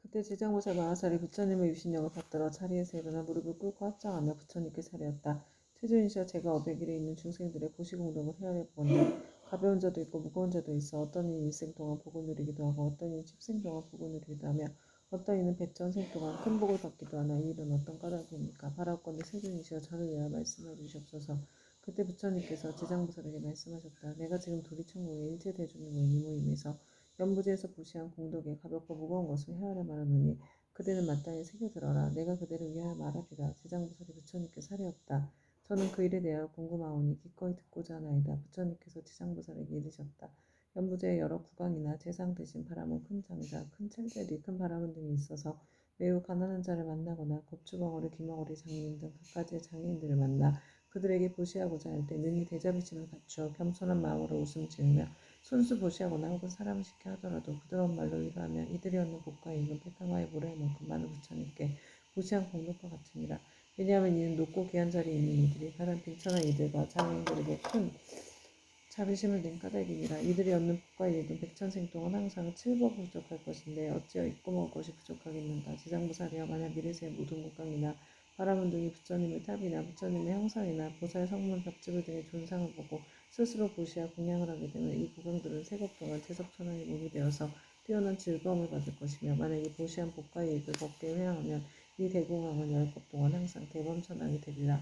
그때 지장보살 마하살이 부처님의 유신력을 받들어 자리에서 일어나 무릎을 꿇고 합장하며 부처님께 사리었다. 세존이시여, 제가 어백일에 있는 중생들의 보시공덕을 헤아려 보건대 가벼운 자도 있고 무거운 자도 있어 어떤 이는 일생 동안 복을 누리기도 하고 어떤 이는 십생 동안 복을 누리기도 하며 어떤 이는 백전생 동안 큰 복을 받기도 하나 이 일은 어떤 까닭입니까? 바라옵건대 세존이시여, 저를 위하여 말씀해 주시옵소서. 그때 부처님께서 지장보살에게 말씀하셨다. 내가 지금 도리천국의 일체대중의 모인 이 모임에서 연부지에서 보시한 공덕에 가볍고 무거운 것을 헤아려 말하노니 그대는 마땅히 새겨들어라. 내가 그대를 위하여 말하리라. 지장보살이 부처님께 사리었다. 저는 그 일에 대하여 궁금하오니 기꺼이 듣고자 하나이다. 부처님께서 지장보살에게 이르셨다. 연부지에 여러 국왕이나 재상 대신 바람은 큰 장자, 큰 첼제리, 큰 바람은 등이 있어서 매우 가난한 자를 만나거나 곱추벙어리, 귀머거리 장인 등 각가지의 장애인들을 만나 그들에게 보시하고자 할 때 능히 대자비심을 갖추어 겸손한 마음으로 웃음 지으며 손수 보시하거나 혹은 사람을 시켜 하더라도 부드러운 말로 위로하며 이들이 얻는 복과 이익은 백강화의 모래만큼 많은 부처님께 무시한 공덕과 같으니라. 왜냐하면 이는 높고 귀한 자리에 있는 이들이 가장 빈천한 이들과 장애인들에게 큰 자비심을 낸 까닭이니라. 이들이 얻는 복과 이익은 백천생 동안 항상 칠복 부족할 것인데 어찌어 입고 먹을 것이 부족하겠는가. 지장보살이여, 만약 미래세의 모든 국강이나 바라문 등이 부처님의 탑이나 부처님의 형상이나 보살 성문 벽지불 등의 존상을 보고 스스로 보시야 공양을 하게 되면 이 국왕들은 세겁 동안 채석천하에 몸이 되어서 뛰어난 즐거움을 받을 것이며 만약 이 보시한 복과 이익을 법게 회양하면 이 대공황은 열겁 동안 항상 대범천하게 되리라.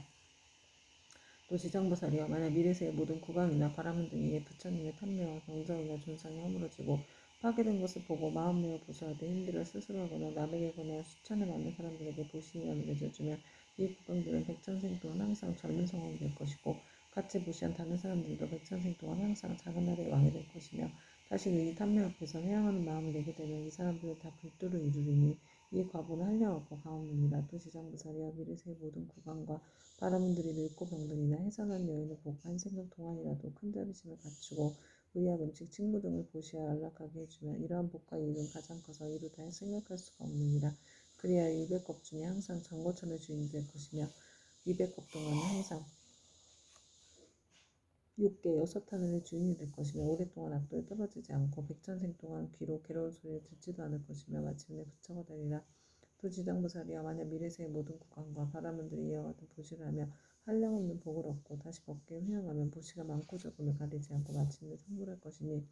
또 지장보살이여, 만약 미래세의 모든 국왕이나 바라문 등에게 부처님의 탐묘와 경전이나 존상이 허물어지고 파괴된 것을 보고 마음 메어 보수하되 힘들어 스스로 하거나 남에게 권하여 수천에 많은 사람들에게 보시면을 맺어주면 이 국왕들은 백천생 동안 항상 젊은 성왕이 될 것이고 같이 보시한 다른 사람들도 백천생 동안 항상 작은 나라의 왕이 될 것이며 다시 이 탐묘 앞에서 회양하는 마음을 내게 되면 이 사람들은 다 불도를 이루리니 이 과보는 한량없고 가없느니라. 또 지장보살이여, 미래세의 모든 국왕과 바라문들이 늙고 병들이나 해산한 여인을 보고 한 생각 동안이라도 큰 자비심을 갖추고 의약 음식 친구 등을 보시어 안락하게 해주면 이러한 복과 이익은 가장 커서 이루다 생각할 수가 없느니라. 그리하여 200겁 중에 항상 장고천의 주인이 될 것이며 200겁 동안은 항상 6개 6하늘의 주인이 될 것이며 오랫동안 악도에 떨어지지 않고 백천생 동안 귀로 괴로운 소리를 듣지도 않을 것이며 마침내 부처가 되리라. 또 지장보살이여, 만약 미래세의 모든 국왕과 바라문들이 이와 같은 보시를 하며 한량없는 복을 얻고 다시 법계 회양하면 보시가 많고 적음을 가리지 않고 마침내 성불할 것이니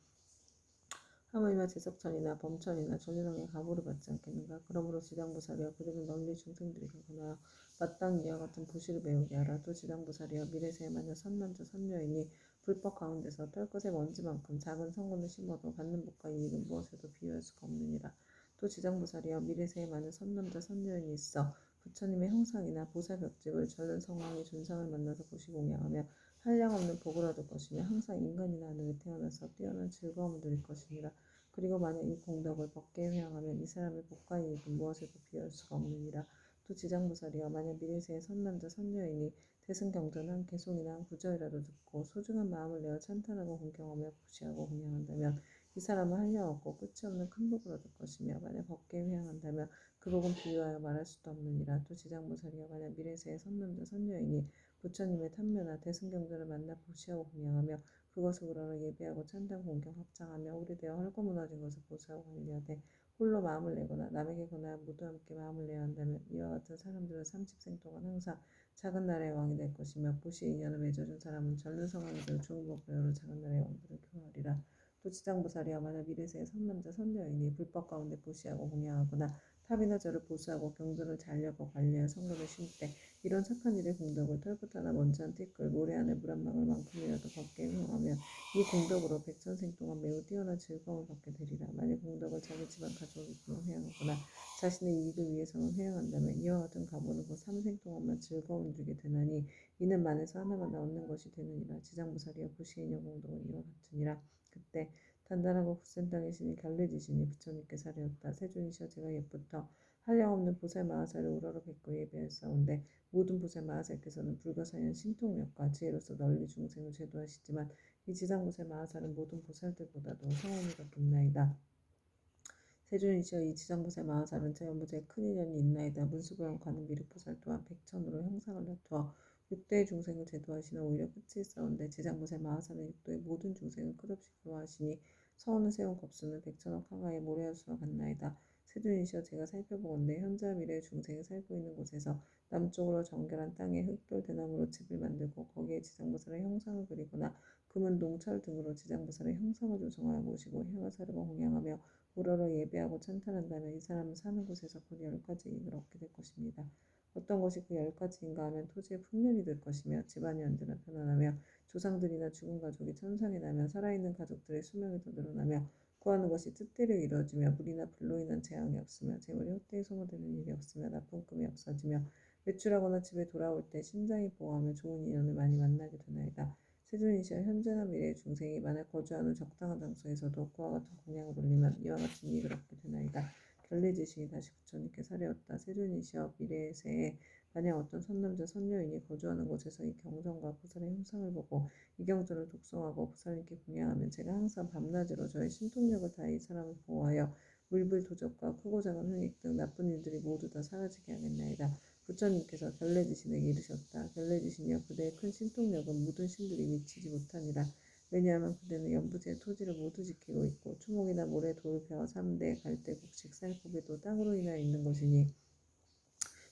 하물며 제석천이나 범천이나 전유랑의 가보를 받지 않겠는가. 그러므로 지장보살이여, 그들은 널리 중생들에게 권하여 마땅히 이와 같은 보시를 배우게 하라. 또 지장보살이여, 미래세에 만약 선남자 선여인이 불법 가운데서 털것의 먼지만큼 작은 성분을 심어도 받는 복과 이익은 무엇에도 비유할 수가 없느니라. 또 지장보살이여, 미래세에 많은 선남자 선여인이 있어 부처님의 형상이나 보살 벽집을 절른 성왕의 존상을 만나서 보시 공양하며 한량없는 복을 얻을 것이며 항상 인간이나 하늘에 태어나서 뛰어난 즐거움을 누릴 것이니라. 그리고 만약 이 공덕을 법계에 회양하면 이 사람의 복과 이익은 무엇에도 비할 수가 없느니라. 또 지장보살이여, 만약 미래세의 선남자 선여인이 대승경전한 개송이나 한 구절이라도 듣고 소중한 마음을 내어 찬탄하고 공경하며 보시하고 공양한다면 이 사람은 한량없고 끝이 없는 큰 복을 얻을 것이며 만약 법계에 회양한다면 그 복은 비유하여 말할 수도 없느니라. 또 지장보살이여, 만약 미래세의 선남자 선여인이 부처님의 탐묘나 대승경전을 만나 보시하고 공양하며 그것을 우러러 예배하고 찬당 공경 합장하며 오래되어 헐거 무너진 것을 보수하고 관리하되 홀로 마음을 내거나 남에게 권하여 모두 함께 마음을 내야 한다면 이와 같은 사람들은 30생 동안 항상 작은 나라의 왕이 될 것이며 보시의 인연을 맺어준 사람은 젊은 성왕이 되어 좋은 복을 여러 작은 나라의 왕들을 교하리라. 또 지장보살이여, 만약 미래세의 선남자 선여인이 불법 가운데 보시하고 공양하거나 탑이나 절을 보수하고 경전을 잘려고 관리하여 성전을 심되 이런 착한 일의 공덕을 털끝 하나 먼지 한 티끌 모래 안에 물 한 방울만큼이라도 법계에 회용하면 이 공덕으로 백천생 동안 매우 뛰어난 즐거움을 받게 되리라. 만약 공덕을 자기 집안 가족에게만 회양하거나 자신의 이익을 위해서만 회양한다면 이와 같은 가보는 곧 3생 동안만 즐거움을 주게 되나니 이는 만에서 하나만 얻는 것이 되느니라. 지장보살이여, 보시의 인연 공덕은 이와 같으니라. 그때 단단하고 굳센 땅의 신이 결례지시니 부처님께 사려었다. 세존이시여, 제가 옛부터 한량없는 보살 마하사를 우러러 뵙고 예배하였사온데 모든 보살 마하사께서는 불가사의한 신통력과 지혜로서 널리 중생을 제도하시지만 이 지장보살 마하사는 모든 보살들보다도 성원이 더 깊나이다. 세존이시여, 이 지장보살 마하사는 제 연부제에 큰 인연이 있나이다. 문수부랑 가는 미륵보살 또한 백천으로 형상을 나투어 육도의 중생을 제도하시나 오히려 끝이 있사온데 지장보살 마하사는 육도의 모든 중생을 끝없이 교화하시니 서원을 세운 겁수는 백천억 항아의 모래여수와 같나이다. 세존이시여 제가 살펴보건대 현재와 미래의 중생이 살고 있는 곳에서 남쪽으로 정결한 땅에 흙돌 대나무로 집을 만들고 거기에 지장보살의 형상을 그리거나 금은 농철 등으로 지장보살의 형상을 조성하여 모시고 향을 사르고 공양하며 우러러 예배하고 찬탄한다면 이 사람은 사는 곳에서 곧 10가지 이익을 얻게 될 것입니다. 어떤 것이 그 10가지인가 하면 토지의 풍년이 될 것이며 집안이 언제나 편안하며 조상들이나 죽은 가족이 천상에 나며 살아있는 가족들의 수명이 더 늘어나며 구하는 것이 뜻대로 이루어지며 물이나 불로 인한 재앙이 없으며 재물이 헛되이 소모되는 일이 없으며 나쁜 꿈이 없어지며 외출하거나 집에 돌아올 때 심장이 보호하며 좋은 인연을 많이 만나게 되나이다. 세존이시여 현재나 미래의 중생이 만약 거주하는 적당한 장소에서도 그와 같은 공양을 올리면 이와 같은 이익을 얻게 되나이다. 결례지신이 다시 부처님께 사례었다. 세존이시여 미래의 세에 만약 어떤 선남자 선여인이 거주하는 곳에서 이 경전과 부살의 형상을 보고 이 경전을 독송하고 부살님께 공양하면 제가 항상 밤낮으로 저의 신통력을 다해 이 사람을 보호하여 물불 도적과 크고 작은 흥익 등 나쁜 일들이 모두 다 사라지게 하겠나이다. 부처님께서 결례지신에게 이르셨다. 결례지신이여 그대의 큰 신통력은 모든 신들이 미치지 못하니라. 왜냐하면 그대는 연부지의 토지를 모두 지키고 있고 추목이나 모래, 돌, 벼, 삼대, 갈대, 곡식, 쌀, 고기도 땅으로 인하여 있는 것이니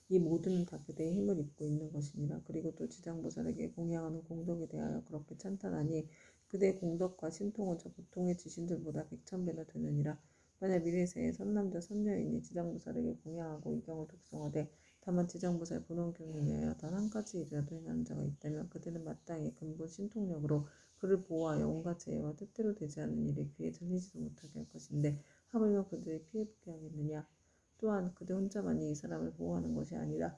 이 모두는 다 그대의 힘을 입고 있는 것이니라. 그리고 또 지장보살에게 공양하는 공덕에 대하여 그렇게 찬탄하니 그대의 공덕과 신통은 저 보통의 지신들보다 백천배나 되느니라. 만약 미래세에 선남자 선녀인이 지장보살에게 공양하고 이 경을 독송하되 다만 지장보살 본원경에 의하여 단 한 가지 일이라도 행하는 자가 있다면 그대는 마땅히 근본 신통력으로 그를 보호하여 온갖 재해와 뜻대로 되지 않는 일에 귀에 들리지도 못하게 할 것인데 하물며 그들이 피해보게 하겠느냐. 또한 그대 혼자만이 이 사람을 보호하는 것이 아니라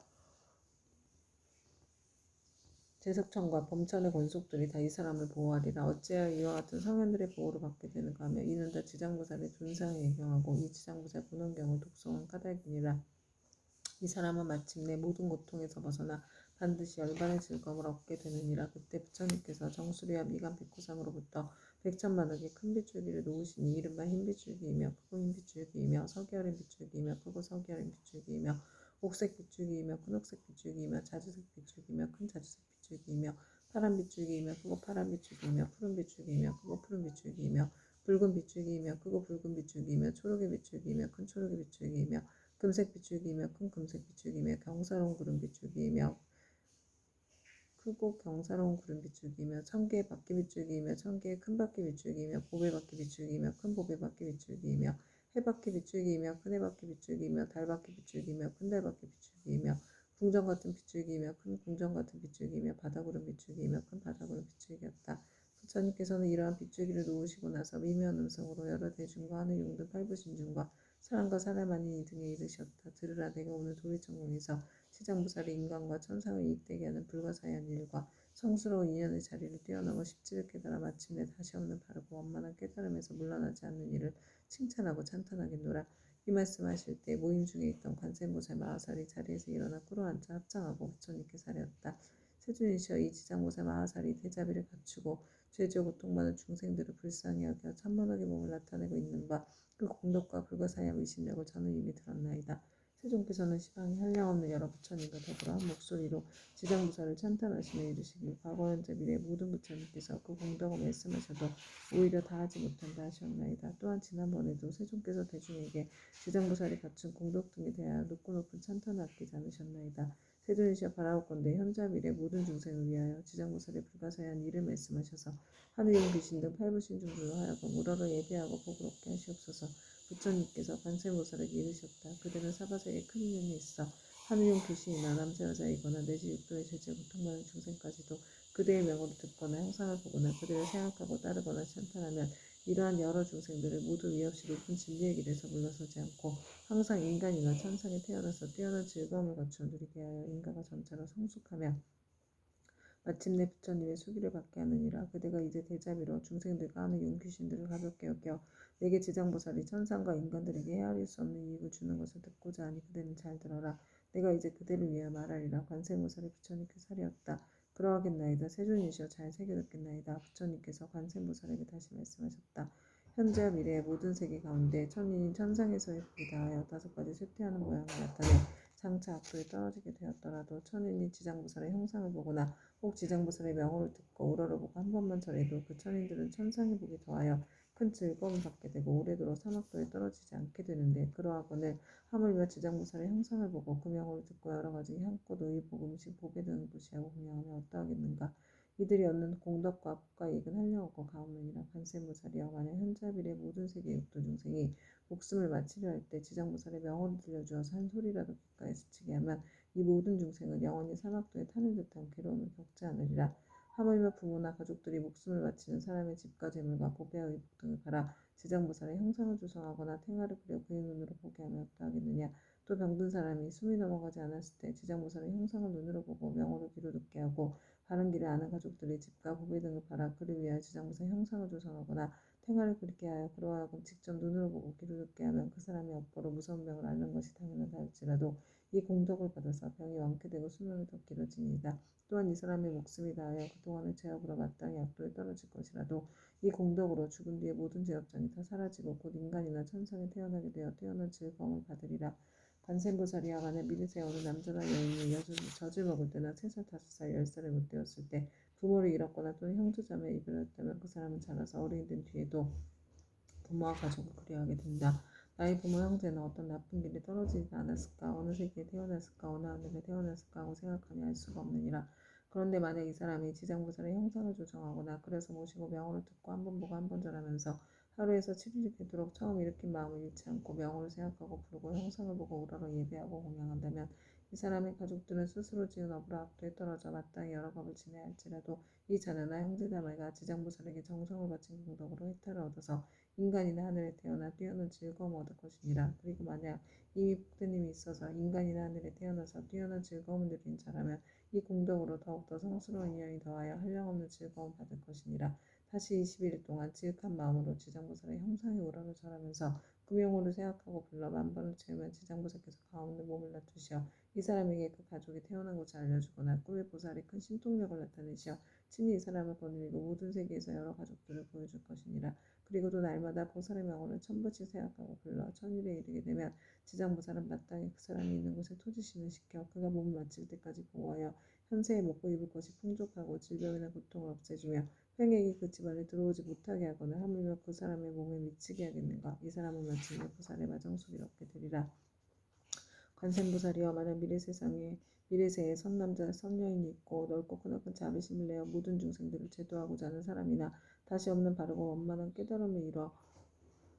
제석천과 범천의 권속들이 다 이 사람을 보호하리라. 어찌하여 이와 같은 성현들의 보호를 받게 되는가 하며 이는 다 지장보살의 존상에 의경하고 이 지장보살 본원경을 독송한 까닭이니라. 이 사람은 마침내 모든 고통에서 벗어나 반드시 열반의 즐거움을 얻게 되느니라. 그때 부처님께서 정수리와 미간 백호상으로부터 백천만억의 큰 빗줄기를 놓으시니 이른바 흰 빗줄기이며 크고 흰 빗줄기이며 서기어린 빗줄기이며 크고 서기어린 빗줄기이며 옥색 빗줄기이며 큰 옥색 빗줄기이며 자주색 빗줄기이며 큰 자주색 빗줄기이며 파란 빗줄기이며 크고 파란 빗줄기이며 푸른 빗줄기이며 크고 푸른 빗줄기이며 붉은 빗줄기이며 크고 붉은 빗줄기이며 초록의 빗줄기이며 큰 초록의 빗줄기이며 금색 빗줄기이며 큰 금색 빗줄기이며 경사로운 구름 빗줄기이며 크고 경사로운 구름 빗줄기이며 천개의 바퀴 빗줄기이며 천개의 큰 바퀴 빗줄기이며 보배 바퀴 빗줄기이며 큰 보배 바퀴 빗줄기이며 해바퀴 빗줄기이며 큰 해바퀴 빗줄기이며 달바퀴 빗줄기이며 큰 달바퀴 빗줄기이며 궁전 같은 빗줄기이며 큰 궁전 같은 빗줄기이며 바다구름 빗줄기이며 큰 바다구름 빗줄기였다. 부처님께서는 이러한 빗줄기를 놓으시고 나서 미묘한 음성으로 여러 대중과 하늘 용등 팔부신중과 사람과 사람 아닌 이등에 이르셨다. 들으라 내가 오늘 도리천공에서 시장보살이 인간과 천상을 이익되게 하는 불가사의한 일과 성스러운 인연의 자리를 뛰어넘어 십지를 깨달아 마침내 다시 없는 바르고 원만한 깨달음에서 물러나지 않는 일을 칭찬하고 찬탄하겠노라. 이 말씀하실 때 모임 중에 있던 관세음보살 마하살이 자리에서 일어나 꿇어앉아 합장하고 부처님께 사렸다. 세존이시여 이 지장보살 마하살이 대자비를 갖추고 죄지어 고통받는 중생들을 불쌍히 여겨 천만억의 몸을 나타내고 있는 바 그 공덕과 불가사의한 의심력을 저는 이미 들었나이다. 세존께서는 시방에 한량없는 여러 부처님과 더불어 한 목소리로 지장보살을 찬탄하시며 이르시길 과거 현재 미래 모든 부처님께서 그 공덕을 말씀하셔도 오히려 다하지 못한다 하셨나이다. 또한 지난번에도 세존께서 대중에게 지장보살이 갖춘 공덕 등에 대하여 높고 높은 찬탄을 아끼지 않으셨나이다. 세존이시여 바라옵건대 현재 미래 모든 중생을 위하여 지장보살의 불가사의한 일을 말씀하셔서 하늘용 귀신 등 팔부신중들로 하여금 우러러 예배하고 복을 얻게 하시옵소서. 부처님께서 관세음보살에게 이르셨다. 그대는 사바세에 큰 인연이 있어 하늘용 귀신이나 남자 여자이거나 내지 육도의 죄지에 고통받는 중생까지도 그대의 명으로 듣거나 형상을 보거나 그대를 생각하고 따르거나 찬탄하면 이러한 여러 중생들을 모두 위 없이 높은 진리의 길에서 물러서지 않고 항상 인간이나 천상에 태어나서 뛰어난 즐거움을 갖추어 누리게 하여 인가가 점차로 성숙하며 마침내 부처님의 수기를 받게 하느니라. 그대가 이제 대자비로 중생들과 하는 용귀신들을 가볍게 여겨 내게 지장보살이 천상과 인간들에게 헤아릴 수 없는 이익을 주는 것을 듣고자 하니 그대는 잘 들어라. 내가 이제 그대를 위하여 말하리라. 관세음보살이 부처님께 사리었다. 그러하겠나이다. 세존이시여 잘 새겨듣겠나이다. 부처님께서 관세음보살에게 다시 말씀하셨다. 현재와 미래의 모든 세계 가운데 천인인 천상에서의 복이 다하여 5가지 쇠퇴하는 모양을 나타내 장차 악도에 떨어지게 되었더라도 천인이 지장보살의 형상을 보거나 혹 지장보살의 명호를 듣고 우러러보고 한 번만 절해도 그 천인들은 천상의 복이 더하여 큰 즐거움을 받게 되고 오래도록 사막도에 떨어지지 않게 되는데, 그러하거늘 하물며 지장보살의 형상을 보고 그 명호를 듣고 여러 가지 향꽃, 의복, 음식, 보배 등을 무시하고 공양하면 어떠하겠는가. 이들이 얻는 공덕과 복과 이익은 한량없고 가없느니라. 관세음보살이여, 만약 현자빌의 모든 세계 육도 중생이 목숨을 마치려 할 때 지장보살의 명호를 들려주어서 한 소리라도 귓가에 스치게 하면 이 모든 중생은 영원히 사막도에 타는 듯한 괴로움을 겪지 않으리라. 하물며 부모나 가족들이 목숨을 바치는 사람의 집과 재물과 보배와 의복 등을 팔아 지장보살의 형상을 조성하거나 탱화를 그려 그의 눈으로 보게 하면 어떠하겠느냐. 또 병든 사람이 숨이 넘어가지 않았을 때 지장보살의 형상을 눈으로 보고 명호를 귀로 듣게 하고, 바른 길을 아는 가족들이 집과 보배 등을 팔아 그를 위하여 지장보살 형상을 조성하거나 탱화를 그리게 하여 그로 하여금 직접 눈으로 보고 귀로 듣게 하면 그 사람이 업보로 무서운 병을 앓는 것이 당연하다 할지라도 이 공덕을 받아서 병이 완쾌되고 수명이 더 길어지니이다. 또한 이 사람의 목숨이 다하여 그동안의 죄업으로 마땅히 악도에 떨어질 것이라도 이 공덕으로 죽은 뒤에 모든 죄업장이 다 사라지고 곧 인간이나 천상에 태어나게 되어 태어난 즐거움을 받으리라. 관세음보살이야, 만약 미래세 어느 남자나 여인이 젖을 먹을 때나 3살, 5살, 10살을 못 되었을 때 부모를 잃었거나 또는 형제자매 이별했다면 그 사람은 자라서 어른이 된 뒤에도 부모와 가족을 그리워하게 된다. 나의 부모 형제는 어떤 나쁜 길에 떨어지지 않았을까, 어느 세계에 태어났을까, 어느 하늘에 태어났을까 하고 생각하니 알 수가 없느니라. 그런데 만약 이 사람이 지장보살의 형상을 조정하거나 그래서 모시고 명호를 듣고 한 번 보고 한 번 절하면서 하루에서 7일이 되도록 처음 일으킨 마음을 잃지 않고 명호를 생각하고 부르고 형상을 보고 우러러 예배하고 공양한다면 이 사람의 가족들은 스스로 지은 업으로 악도에 떨어져 마땅히 여러 겁을 지내야 할지라도 이 자녀나 형제자매가 지장보살에게 정성을 바친 공덕으로 혜택을 얻어서 인간이나 하늘에 태어나 뛰어난 즐거움을 얻을 것이니라. 그리고 만약 이미 복된 힘이 있어서 인간이나 하늘에 태어나서 뛰어난 즐거움을 누린 자라면 이 공덕으로 더욱더 성스러운 인연이 더하여 한량없는 즐거움을 받을 것이니라. 다시 21일 동안 지극한 마음으로 지장보살의 형상에 우러러 절하면서 그 명호를 생각하고 불러 만번을 채우면 지장보살께서 가운데 몸을 놔두시어 이 사람에게 그 가족이 태어난 곳을 알려주거나 꿈에 보살이 큰 신통력을 나타내시어 친히 이 사람을 거느리고 모든 세계에서 여러 가족들을 보여줄 것이니라. 그리고 또 날마다 보살의 명호를 1000번씩 생각하고 불러 천일에 이르게 되면 지장보살은 마땅히 그 사람이 있는 곳에 토지신을 시켜 그가 몸을 마칠 때까지 보호하여 현세에 먹고 입을 것이 풍족하고 질병이나 고통을 없애주며 횡액이 그 집안에 들어오지 못하게 하거나 하물며 그 사람의 몸에 미치게 하겠는가. 이 사람은 마침내 보살의 마정수기를 얻게 되리라. 관세음보살이여, 만약 미래세에 선남자 선여인이 있고 넓고 크나큰 자비심을 내어 모든 중생들을 제도하고자 하는 사람이나 다시 없는 바르고 원만한 깨달음을 이뤄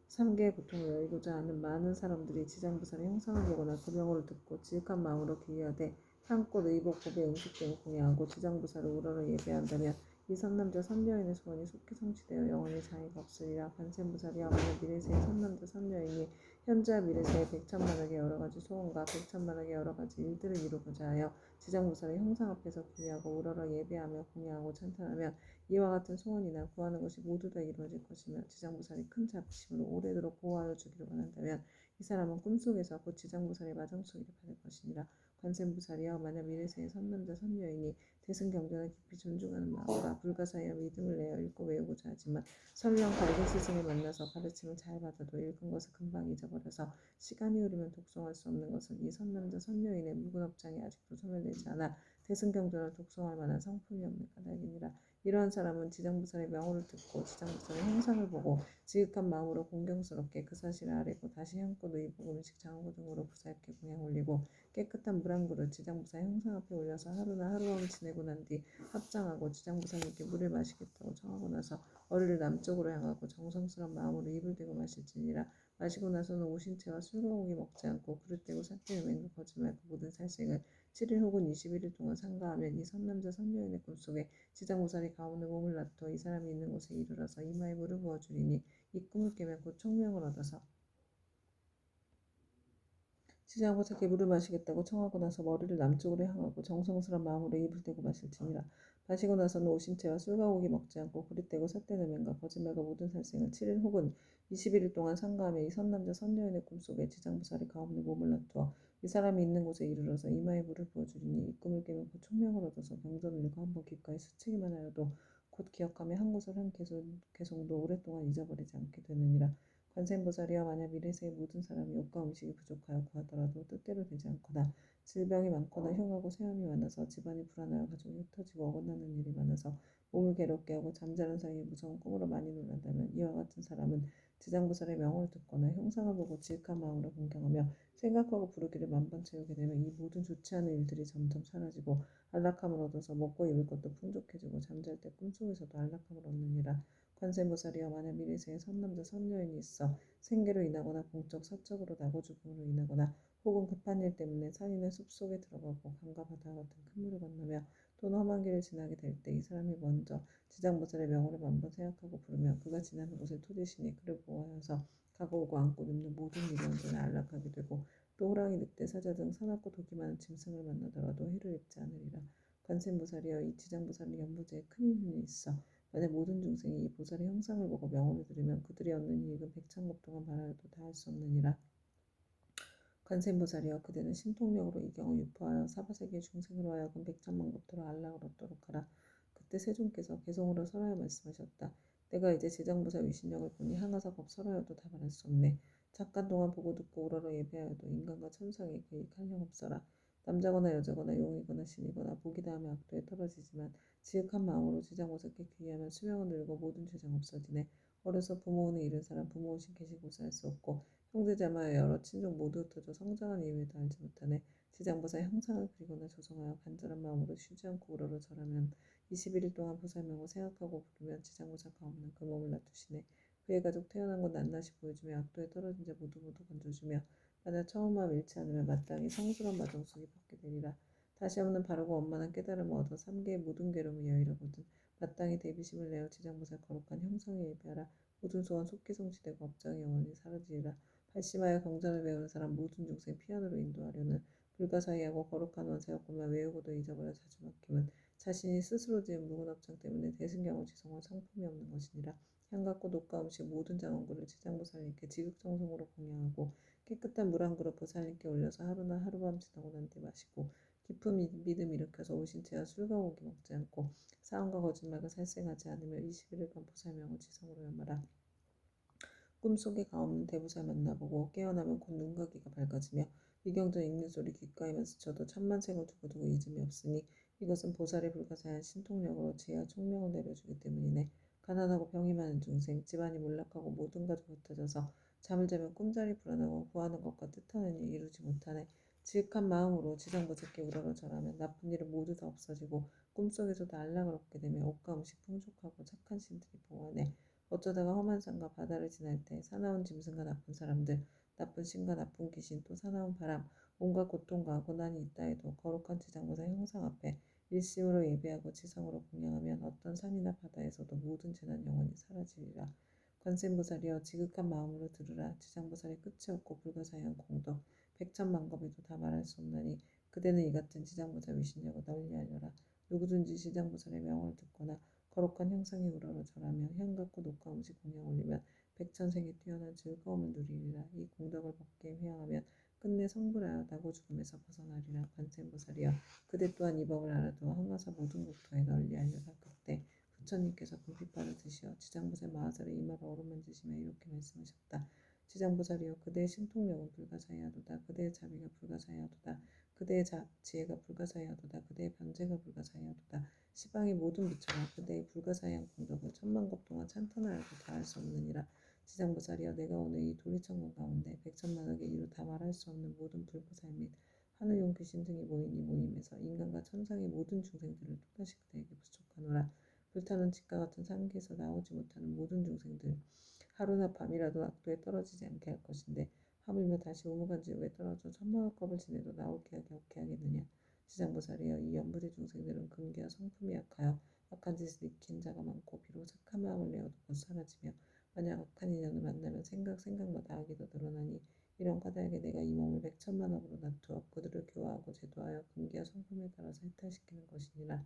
삼계의 고통을 여의고자 하는 많은 사람들이 지장보살의 형상을 보거나 그 명호를 듣고 지극한 마음으로 귀의하되 향꽃, 의복, 보배, 음식 등을 공양하고 지장보살을 우러러 예배한다면 이 선남자 선여인의 소원이 속히 성취되어 영원히 장애가 없으리라. 관세음보살이여, 만약 미래세의 선남자 선여인이 현재와 미래세의 백천만하게 여러가지 소원과 백천만하게 여러가지 일들을 이루고자 하여 지장보살의 형상 앞에서 귀의하고 우러러 예배하며 공양하고 찬탄하면 이와 같은 소원이나 구하는 것이 모두 다 이루어질 것이며, 지장보살이 큰 자비심으로 오래도록 보호하여 주기를 원한다면 이 사람은 꿈속에서 곧 지장보살의 마정수기를 받을 것이니라. 관세음보살이여, 만약 미래세의 선남자 선여인이 대승경전을 깊이 존중하는 마음과 불가사의한 믿음을 내어 읽고 외우고자 하지만 설령 밝은 스승을 만나서 가르침을 잘 받아도 읽은 것을 금방 잊어버려서 시간이 흐르면 독송할 수 없는 것은 이 선남자 선여인의 묵은 업장이 아직도 소멸되지 않아 대승경전을 독송할 만한 성품이 없는 까닭이니라. 이러한 사람은 지장보살의 명호를 듣고 지장보살의 형상을 보고 지극한 마음으로 공경스럽게 그 사실을 아뢰고 다시 향꽃, 의복, 음식, 장구 등으로 보살께 공양 올리고 깨끗한 물 한 그릇 지장보살 형상 앞에 올려서 하루나 하루밤 지내고 난 뒤 합장하고 지장보살님께 물을 마시겠다고 청하고 나서 어리를 남쪽으로 향하고 정성스러운 마음으로 입을 대고 마실지니라. 마시고 나서는 오신채와 술과 고기 먹지 않고 그릇 대고 삿대를 맹글 거지 말고 모든 살생을 7일 혹은 21일 동안 상가하면 이 선남자 선녀인의 꿈속에 지장보살이 가운데 몸을 놔두어 이 사람이 있는 곳에 이르러서 이마에 물을 부어주리니 이 꿈을 깨면 곧 총명을 얻어서 지장보살께 물을 마시겠다고 청하고 나서 머리를 남쪽으로 향하고 정성스러운 마음으로 입을 대고 마실지니라. 마시고 나서는 오신채와 술과 고기 먹지 않고 그릇대고 삿대는 맹과 거짓말과 모든 살생을 7일 혹은 21일 동안 상가하며 이 선남자 선녀인의 꿈속에 지장보살이 가운데 몸을 놔두어 이 사람이 있는 곳에 이르러서 이마에 물을 부어주리니 이 꿈을 깨면 곧 총명을 얻어서 병전을 잃고 한번 귓가에 스치기만 하여도 곧 기억하며 한 곳을 한 개성도 오랫동안 잊어버리지 않게 되느니라. 관세음보살이여 만약 미래세의 모든 사람이 옷과 음식이 부족하여 구하더라도 뜻대로 되지 않거나 질병이 많거나 흉하고 세함이 많아서 집안이 불안하여 가족이 흩어지고 어긋나는 일이 많아서 몸을 괴롭게 하고 잠자는 사이에 무서운 꿈으로 많이 놀란다면 이와 같은 사람은 지장보살의 명호를 듣거나 형상을 보고 지극한 마음으로 공경하며 생각하고 부르기를 만번 채우게 되면 이 모든 좋지 않은 일들이 점점 사라지고 안락함을 얻어서 먹고 입을 것도 풍족해지고 잠잘 때 꿈속에서도 안락함을 얻느니라. 관세음보살이여 만약 미래세에 선남자 선여인이 있어 생계로 인하거나 공적 사적으로 나고 죽음으로 인하거나 혹은 급한 일 때문에 산이나 숲속에 들어가고 강과 바다 같은 큰 물을 건너며 또는 험한 길을 지나게 될 때 이 사람이 먼저 지장보살의 명호를 만번 생각하고 부르며 그가 지나는 곳에 토지시니 그를 보호하여서 가고 오고 앉고 눕는 모든 일이 언제나 안락하게 되고 또 호랑이 늑대 사자 등 사납고 독이 많은 짐승을 만나더라도 해를 입지 않으리라. 관세음보살이여 이 지장보살은 연부제에 큰 인연이 있어 만약 모든 중생이 이 보살의 형상을 보고 명호를 들으면 그들이 얻는 이익은 백천급 동안 바라여도 다할 수 없느니라. 관세음보살이여 그대는 신통력으로 이 경을 유포하여 사바세계의 중생으로 하여금 백천만급토로 안락을 얻도록 하라. 그때 세존께서 개성으로 설하여 말씀하셨다. 내가 이제 지장보살 위신력을 보니 항아사법 설하여도 다 말할 수 없네. 잠깐 동안 보고 듣고 우러러 예배하여도 인간과 천상에 계획할 령 없어라. 남자거나 여자거나 용이거나 신이거나 복이 다음에 악도에 떨어지지만 지극한 마음으로 지장보살께 귀의하면 수명은 늘고 모든 죄장 없어지네. 어려서 부모운을 잃은 사람 부모오신 계시고서 할 수 없고 형제자매와 여러 친족 모두 흩어져 성장한 이유에도 알지 못하네. 지장보살 형상을 그리거나 조성하여 간절한 마음으로 쉬지 않고 우러러 절하면 21일 동안 보살명을 생각하고 부르면 지장보살과 없는 그 몸을 놔두시네. 그의 가족 태어난 곳 낱낱이 보여주며 악도에 떨어진 자 모두 건져주며 만약 처음과 밀지 않으면 마땅히 성스러운 마정숙이 받게 되리라. 다시 없는 바르고 원만한 깨달음을 얻어 삼계의 모든 괴로움을 여의라거든 마땅히 대비심을 내어 지장보살 거룩한 형상에 예배하라. 모든 소원 속기성시되고 업장이 영원히 사라지리라. 발심하여 경전을 외우는 사람 모든 중생 피안으로 인도하려는 불가사의하고 거룩한 원세였구만 외우고도 잊어버려 자주 막힘은 자신이 스스로 지은 묵은 업장 때문에 대승경을 지성할 성품이 없는 것이니라. 향같고 녹과 음식 모든 장원구를 지장보살님께 지극정성으로 공양하고 깨끗한 물 한 그릇 보살님께 올려서 하루나 하룻밤 지나고 난 뒤 마시고 깊은 믿음 일으켜서 오신 채와 술과 고기 먹지 않고 사언과 거짓말과 살생하지 않으며 21일간 보살명을 지성으로 염하라. 꿈속에 가없는 대보살 만나보고 깨어나면 곧 눈과 귀가 밝아지며 위경전 읽는 소리 귓가에만 스쳐도 천만생을 두고두고 잊음이 없으니 이것은 보살의 불가사의한 신통력으로 지혜와 총명을 내려주기 때문이네. 가난하고 병이 많은 중생, 집안이 몰락하고 모든 가족 흩어져서 잠을 자면 꿈자리 불안하고 구하는 것과 뜻하는 일 이루지 못하네. 지극한 마음으로 지상보살께 우러러 절하면 나쁜 일은 모두 다 없어지고 꿈속에서도 안락을 얻게 되며 옷과 음식 풍족하고 착한 신들이 보호하네. 어쩌다가 험한 산과 바다를 지날 때 사나운 짐승과 나쁜 사람들, 나쁜 신과 나쁜 귀신, 또 사나운 바람, 온갖 고통과 고난이 있다 해도 거룩한 지장보살 형상 앞에 일심으로 예배하고 지성으로 공양하면 어떤 산이나 바다에서도 모든 재난 영원히 사라지리라. 관세음보살이여 지극한 마음으로 들으라. 지장보살의 끝이 없고 불가사의한 공덕 백천만겁에도 다 말할 수 없나니 그대는 이 같은 지장보살 위신력을 널리 알려라. 누구든지 지장보살의 명호를 듣거나 거룩한 형상에 우러러 절하며 향같고 녹과 음식 공양 올리면 백천생에 뛰어난 즐거움을 누리리라. 이 공덕을 법계에 회항하면 끝내 성불하여 나고 죽음에서 벗어나리라. 관세음보살이여 그대 또한 이 법을 알아두어 항아사 모든 국토에 널리 알려라. 그때 부처님께서 금빛발을 드시어 지장보살 마하살의 이마를 어루만지시며 이렇게 말씀하셨다. 지장보살이여 그대의 신통력은 불가사의하도다. 그대의 자비가 불가사의하도다. 그대의 지혜가 불가사의하도다. 그대의 변제가 불가사의하도다. 시방의 모든 부처가 그대의 불가사의한 공덕을 천만급 동안 찬탄하여도 다할 수 없느니라. 지장보살이여 내가 오늘 이 도리천공 가운데 백천만억의 이루 다 말할 수 없는 모든 불보살 및 하늘용 귀신 등이 모인 이 모임에서 인간과 천상의 모든 중생들을 또다시 그대에게 부족하노라. 불타는 집과 같은 상계에서 나오지 못하는 모든 중생들 하루나 밤이라도 악도에 떨어지지 않게 할 것인데 하물며 다시 오무간 지옥에 떨어져 천만억겁을 지내도 나오게 하게 어떻게 하겠느냐. 지장보살이여 이 연부리 중생들은 근기와 성품이 약하여 악한 짓을 익힌 자가 많고 비록 착한 마음을 내어도 곧 사라지며 만약 악한 인연을 만나면 생각마다 악이 더 늘어나니 이런 까닭에 내가 이 몸을 백천만억으로 놔두어 그들을 교화하고 제도하여 근기와 성품에 따라서 해탈시키는 것이니라.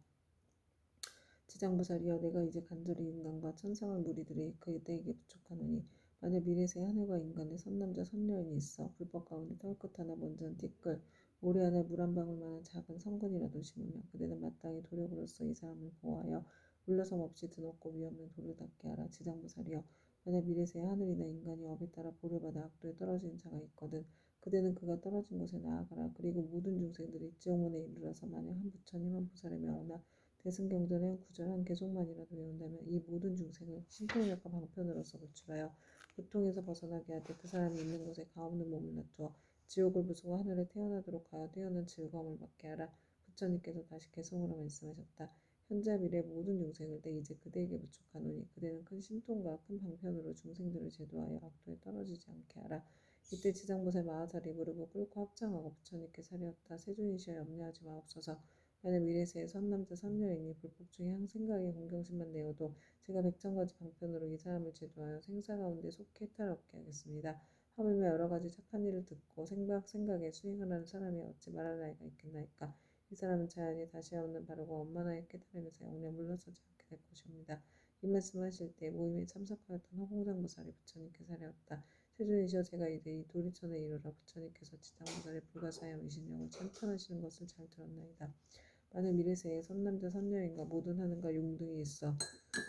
지장보살이여 내가 이제 간절히 인간과 천상의 무리들이 그대에게 부족하노니 만약 미래세 하늘과 인간의 선남자 선녀인이 있어 불법 가운데 털끝 하나 먼지한 티끌 모래 안에 물 한 방울만한 작은 성근이라도 심으면 그대는 마땅히 도력으로서 이 사람을 보호하여 물러섬 없이 드높고 위없는 돌을 닦게 하라. 지장보살이여 만약 미래세에 하늘이나 인간이 업에 따라 보를 받아 악도에 떨어지는 자가 있거든 그대는 그가 떨어진 곳에 나아가라. 그리고 모든 중생들이 지옥문에 이르러서 만약 한 부처님 한 보살의 명호나 대승경전의 한 구절 한 개송만이라도 외운다면 이 모든 중생을 신통력과 방편으로서 구출하여 고통에서 벗어나게 하되 그 사람이 있는 곳에 가없는 몸을 놔두어 지옥을 부수고 하늘에 태어나도록 하여 태어난 즐거움을 받게 하라. 부처님께서 다시 개송으로 말씀하셨다. 현재 미래 모든 중생을 내 이제 그대에게 부축하노니 그대는 큰 신통과 큰 방편으로 중생들을 제도하여 악도에 떨어지지 않게 하라. 이때 지장보살 마하살이 무릎을 꿇고 합장하고 부처님께 사리었다. 세존이시여 염려하지 마옵소서. 만약 미래세에 선남자 선녀이니 불법 중에 한 생각에 공경심만 내어도 제가 백천가지 방편으로 이 사람을 제도하여 생사 가운데 속히 해탈 없게 하겠습니다. 하물며 여러 가지 착한 일을 듣고 생각에 수행을 하는 사람이 어찌 말할 나이가 있겠나이까. 이 사람은 자연히 다시 없는 바르고 원만하게 깨달으면서 영원히 물러서지 않게 될 것입니다. 이 말씀하실 때 모임에 참석하였던 허공장보살이 부처님께 사려왔다. 세존이시여 제가 이제 이 도리천에 이르러 부처님께서 지장보살의 불가사의이신력을 찬탄하시는 것을 잘 들었나이다. 만약 미래세에 선남자 선녀인가 모든 하늘과 용등이 있어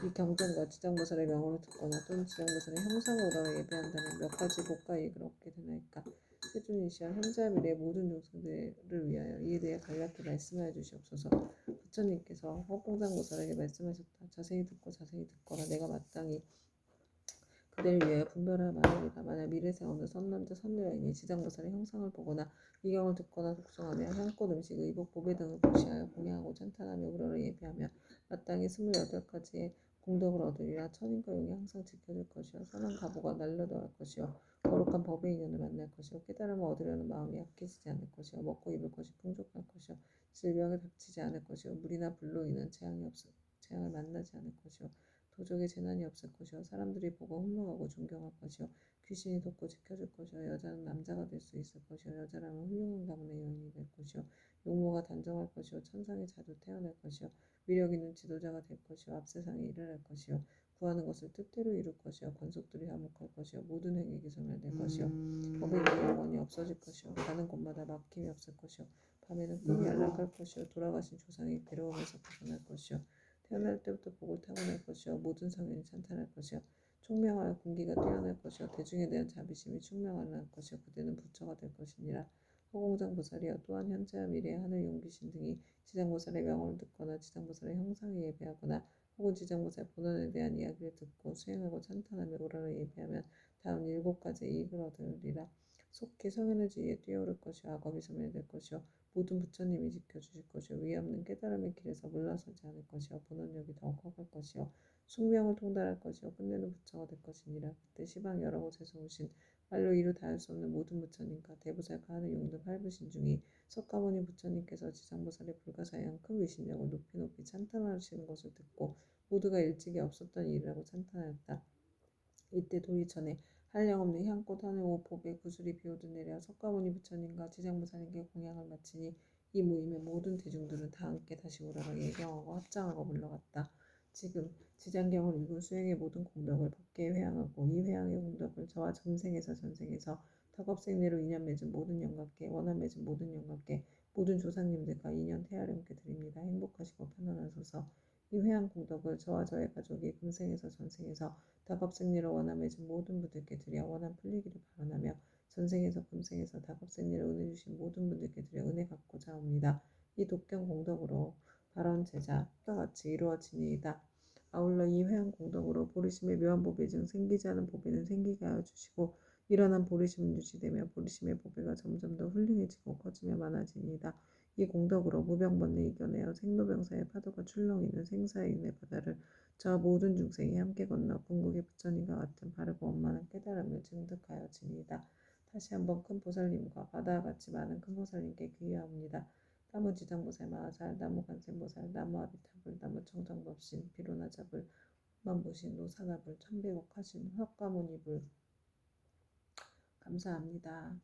이 경전과 지장보살의 명호를 듣거나 또는 지장보살의 형상을 우러러 예배한다면 몇 가지 복과 이익을 얻게 되나이까. 세존이시여 현재와 미래의 모든 중생들을 위하여 이에 대해 간략히 말씀하여 주시옵소서. 부처님께서 허공장보살에게 말씀하셨다. 자세히 듣고 자세히 듣거라. 내가 마땅히 그대를 위하여 분별하여 말하리라. 만약 미래세 어느 선남자 선녀여인이 지장보살의 형상을 보거나 이경을 듣거나 독송하며 향꽃 음식 의복 보배 등을 복시하여 공양하고 찬탄하며 우러러 예배하며 마땅히 28가지의 공덕을 얻으리라. 천인과 용이 항상 지켜줄 것이요 선한 가보가 날려더할 것이요 거룩한 법의 인연을 만날 것이요 깨달음을 얻으려는 마음이 약해지지 않을 것이요 먹고 입을 것이 풍족할 것이요 질병에 닥치지 않을 것이요 물이나 불로 인한 재앙을 만나지 않을 것이요 도적의 재난이 없을 것이요 사람들이 보고 흠모하고 존경할 것이요 귀신이 돕고 지켜줄 것이요 여자는 남자가 될 수 있을 것이요 여자라면 훌륭한 가문의 여인이 될 것이요 용모가 단정할 것이요 천상에 자주 태어날 것이요 위력 있는 지도자가 될 것이요 앞세상에 일을 할 것이요 구하는 것을 뜻대로 이룰 것이요 권속들이 화목할 것이요 모든 행위 기소멸 될 것이요 법의 길이 영원히 없어질 것이요 가는 곳마다 막힘이 없을 것이요 밤에는 꿈이 안락할 것이요 돌아가신 조상이 괴로움에서 벗어날 것이요 태어날 때부터 복을 타고날 것이요 모든 성현이 찬탄할 것이요 총명하여 공기가 뛰어날 것이요 대중에 대한 자비심이 충만할 것이요 그대는 부처가 될 것이니라. 허공장보살이여 또한 현재와 미래의 하늘 용귀신 등이 지장보살의 명호를 듣거나 지장보살의 형상에 예배하거나 혹은 지장보살 본원에 대한 이야기를 듣고 수행하고 찬탄하며 우러러 예배하면 다음 7가지의 이익을 얻으리라. 속히 성현의 지위에 뛰어오를 것이요 악업이 소멸될 것이요 모든 부처님이 지켜주실 것이요 위 없는 깨달음의 길에서 물러서지 않을 것이요 본원력이 더욱 커갈 것이요 숙명을 통달할 것이요 끝내는 부처가 될 것이니라. 그때 시방 여러 곳에서 오신 말로 이루 다할 수 없는 모든 부처님과 대보살과 하늘 용등 8부신 중이 석가모니 부처님께서 지장보살의 불가사의한 큰 위신력을 높이 높이 찬탄하시는 것을 듣고 모두가 일찍이 없었던 일이라고 찬탄하였다. 이때 도리천에 한량없는 향꽃 하늘 오복에 구슬이 비오듯 내려 석가모니 부처님과 지장보살에게 공양을 마치니 이 모임의 모든 대중들은 다 함께 다시 우러러 예경하고 합장하고 물러갔다. 지금 지장경을 읽은 수행의 모든 공덕을 법계에 회항하고 이 회항의 공덕을 저와 전생에서 덕업생리로 인연 맺은 모든 영광께 원한 맺은 모든 영광께 모든 조상님들과 인연 태하령께 드립니다. 행복하시고 편안하소서. 이 회항 공덕을 저와 저의 가족이 금생에서 전생에서 덕업생리로 원한 맺은 모든 분들께 드려 원한 풀리기를 바라며 전생에서 금생에서 덕업생리를 은혜 주신 모든 분들께 드려 은혜 갚고자 합니다. 이 독경 공덕으로 발언 제자과 같이 이루어지니이다. 아울러 이 회한 공덕으로 보리심의 묘한 보배 중 생기지 않은 보배는 생기게 하여 주시고 일어난 보리심은 유지되며 보리심의 보배가 점점 더 훌륭해지고 커지며 많아지니이다. 이 공덕으로 무병번뇌 이겨내어 생로병사의 파도가 출렁이는 생사의 윤회 바다를 저 모든 중생이 함께 건너 궁극의 부처님과 같은 바르고 원만한 깨달음을 증득하여지니이다. 다시 한번 큰 보살님과 바다와 같이 많은 큰 보살님께 귀의하옵니다. 나무 지장보살 마하살, 나무 간센보살, 나무 아비타불, 나무 청정법신, 비로나자불, 만보신, 노사나불, 천백옥하신, 흑가모니불 감사합니다.